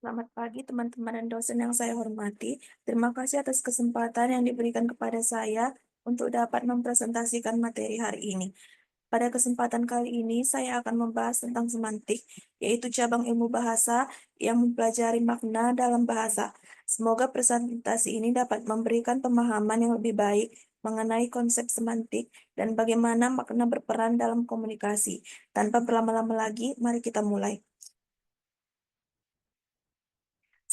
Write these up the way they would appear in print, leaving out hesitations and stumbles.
Selamat pagi teman-teman dan dosen yang saya hormati. Terima kasih atas kesempatan yang diberikan kepada saya untuk dapat mempresentasikan materi hari ini. Pada kesempatan kali ini, saya akan membahas tentang semantik, yaitu cabang ilmu bahasa yang mempelajari makna dalam bahasa. Semoga presentasi ini dapat memberikan pemahaman yang lebih baik mengenai konsep semantik dan bagaimana makna berperan dalam komunikasi. Tanpa berlama-lama lagi, mari kita mulai.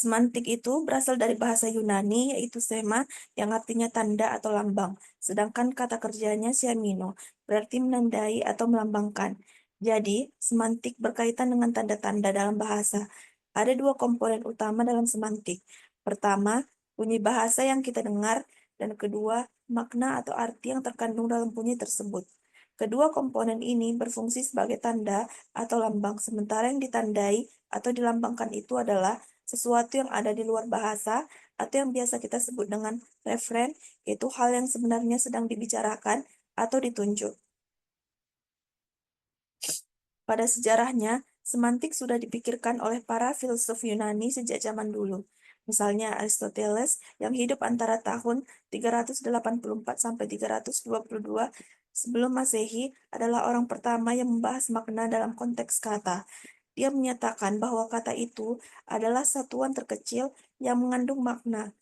Semantik itu berasal dari bahasa Yunani, yaitu sema, yang artinya tanda atau lambang. Sedangkan kata kerjanya siamino, berarti menandai atau melambangkan. Jadi, semantik berkaitan dengan tanda-tanda dalam bahasa. Ada dua komponen utama dalam semantik. Pertama, bunyi bahasa yang kita dengar, dan kedua, makna atau arti yang terkandung dalam bunyi tersebut. Kedua komponen ini berfungsi sebagai tanda atau lambang, sementara yang ditandai atau dilambangkan itu adalah sesuatu yang ada di luar bahasa atau yang biasa kita sebut dengan referen, yaitu hal yang sebenarnya sedang dibicarakan atau ditunjuk. Pada sejarahnya, semantik sudah dipikirkan oleh para filsuf Yunani sejak zaman dulu. Misalnya Aristoteles yang hidup antara tahun 384 sampai 322 sebelum Masehi adalah orang pertama yang membahas makna dalam konteks kata. Dia menyatakan bahwa kata itu adalah satuan terkecil yang mengandung makna.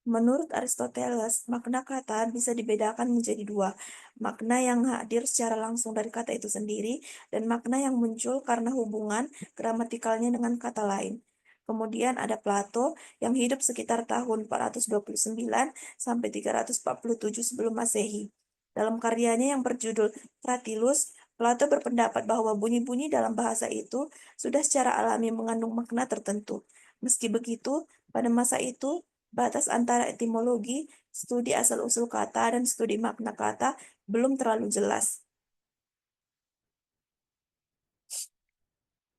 Menurut Aristoteles, makna kata bisa dibedakan menjadi dua, makna yang hadir secara langsung dari kata itu sendiri, dan makna yang muncul karena hubungan gramatikalnya dengan kata lain. Kemudian ada Plato yang hidup sekitar tahun 429 sampai 347 sebelum Masehi. Dalam karyanya yang berjudul Pratilus, Plato berpendapat bahwa bunyi-bunyi dalam bahasa itu sudah secara alami mengandung makna tertentu. Meski begitu, pada masa itu batas antara etimologi, studi asal-usul kata, dan studi makna kata belum terlalu jelas.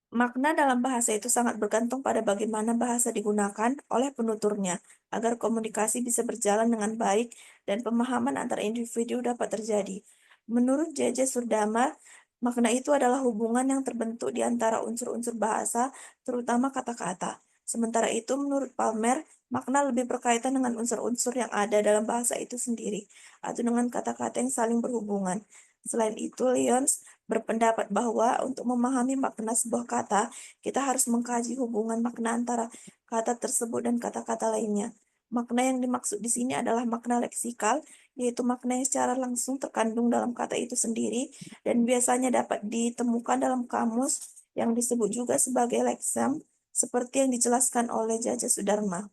Makna dalam bahasa itu sangat bergantung pada bagaimana bahasa digunakan oleh penuturnya, agar komunikasi bisa berjalan dengan baik dan pemahaman antar individu dapat terjadi. Menurut J.J. Surdama, makna itu adalah hubungan yang terbentuk di antara unsur-unsur bahasa, terutama kata-kata. Sementara itu, menurut Palmer, makna lebih berkaitan dengan unsur-unsur yang ada dalam bahasa itu sendiri, atau dengan kata-kata yang saling berhubungan. Selain itu, Lyons berpendapat bahwa untuk memahami makna sebuah kata, kita harus mengkaji hubungan makna antara kata tersebut dan kata-kata lainnya. Makna yang dimaksud di sini adalah makna leksikal, yaitu makna yang secara langsung terkandung dalam kata itu sendiri dan biasanya dapat ditemukan dalam kamus yang disebut juga sebagai leksem, seperti yang dijelaskan oleh Jaja Sudarma.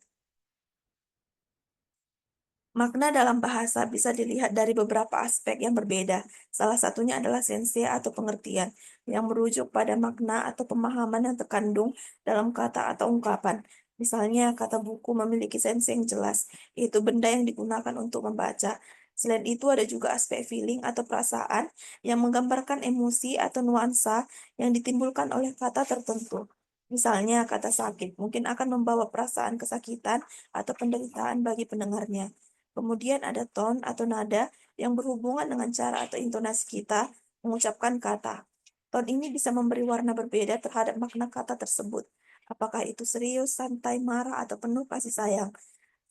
Makna dalam bahasa bisa dilihat dari beberapa aspek yang berbeda. Salah satunya adalah sense atau pengertian, yang merujuk pada makna atau pemahaman yang terkandung dalam kata atau ungkapan. Misalnya, kata buku memiliki sense yang jelas, yaitu benda yang digunakan untuk membaca. Selain itu, ada juga aspek feeling atau perasaan yang menggambarkan emosi atau nuansa yang ditimbulkan oleh kata tertentu. Misalnya, kata sakit mungkin akan membawa perasaan kesakitan atau penderitaan bagi pendengarnya. Kemudian ada tone atau nada yang berhubungan dengan cara atau intonasi kita mengucapkan kata. Tone ini bisa memberi warna berbeda terhadap makna kata tersebut. Apakah itu serius, santai, marah, atau penuh kasih sayang.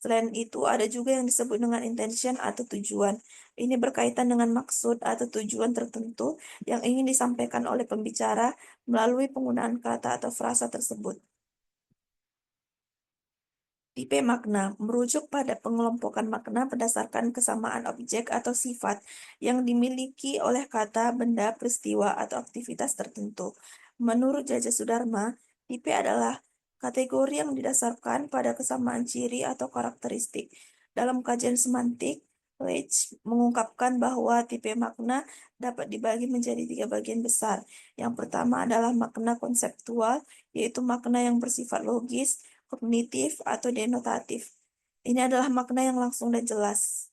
Selain itu, ada juga yang disebut dengan intention atau tujuan. Ini berkaitan dengan maksud atau tujuan tertentu yang ingin disampaikan oleh pembicara melalui penggunaan kata atau frasa tersebut. Tipe makna merujuk pada pengelompokan makna berdasarkan kesamaan objek atau sifat yang dimiliki oleh kata, benda, peristiwa, atau aktivitas tertentu. Menurut Jaja Sudarma, tipe adalah kategori yang didasarkan pada kesamaan ciri atau karakteristik. Dalam kajian semantik, Leach mengungkapkan bahwa tipe makna dapat dibagi menjadi tiga bagian besar. Yang pertama adalah makna konseptual, yaitu makna yang bersifat logis, kognitif, atau denotatif. Ini adalah makna yang langsung dan jelas.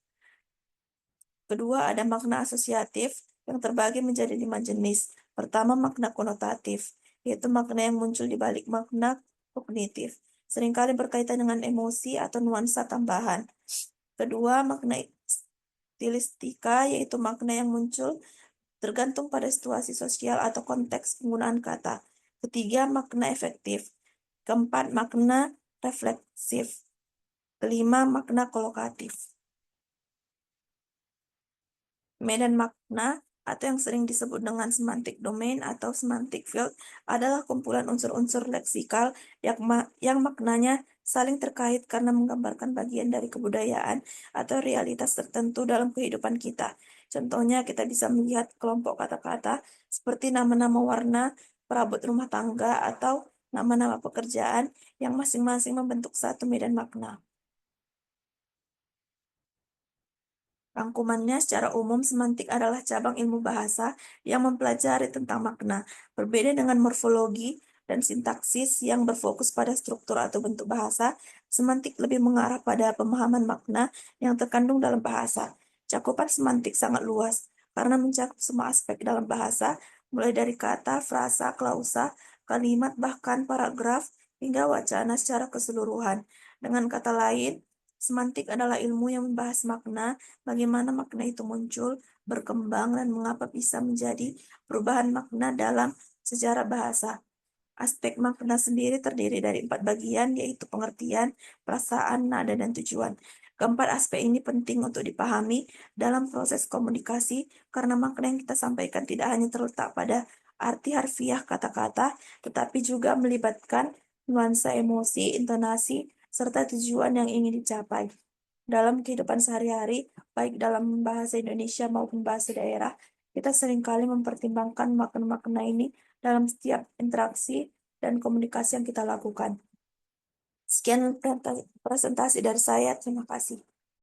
Kedua, ada makna asosiatif yang terbagi menjadi 5 jenis. Pertama, makna konotatif, yaitu makna yang muncul di balik makna kognitif, seringkali berkaitan dengan emosi atau nuansa tambahan. Kedua, makna stilistika, yaitu makna yang muncul tergantung pada situasi sosial atau konteks penggunaan kata. Ketiga, makna efektif, Keempat, makna refleksif. Kelima, makna kolokatif. Medan makna atau yang sering disebut dengan semantic domain atau semantic field adalah kumpulan unsur-unsur leksikal yang maknanya saling terkait karena menggambarkan bagian dari kebudayaan atau realitas tertentu dalam kehidupan kita. Contohnya, kita bisa melihat kelompok kata-kata seperti nama-nama warna, perabot rumah tangga, atau nama-nama pekerjaan yang masing-masing membentuk satu medan makna. Rangkumannya, secara umum, semantik adalah cabang ilmu bahasa yang mempelajari tentang makna. Berbeda dengan morfologi dan sintaksis yang berfokus pada struktur atau bentuk bahasa, semantik lebih mengarah pada pemahaman makna yang terkandung dalam bahasa. Cakupan semantik sangat luas karena mencakup semua aspek dalam bahasa, mulai dari kata, frasa, klausa, kalimat, bahkan paragraf, hingga wacana secara keseluruhan. Dengan kata lain, semantik adalah ilmu yang membahas makna, bagaimana makna itu muncul, berkembang, dan mengapa bisa menjadi perubahan makna dalam sejarah bahasa. Aspek makna sendiri terdiri dari 4 bagian, yaitu pengertian, perasaan, nada, dan tujuan. Keempat aspek ini penting untuk dipahami dalam proses komunikasi karena makna yang kita sampaikan tidak hanya terletak pada arti harfiah kata-kata, tetapi juga melibatkan nuansa emosi, intonasi, serta tujuan yang ingin dicapai. Dalam kehidupan sehari-hari, baik dalam bahasa Indonesia maupun bahasa daerah, kita seringkali mempertimbangkan makna-makna ini dalam setiap interaksi dan komunikasi yang kita lakukan. Sekian presentasi dari saya. Terima kasih.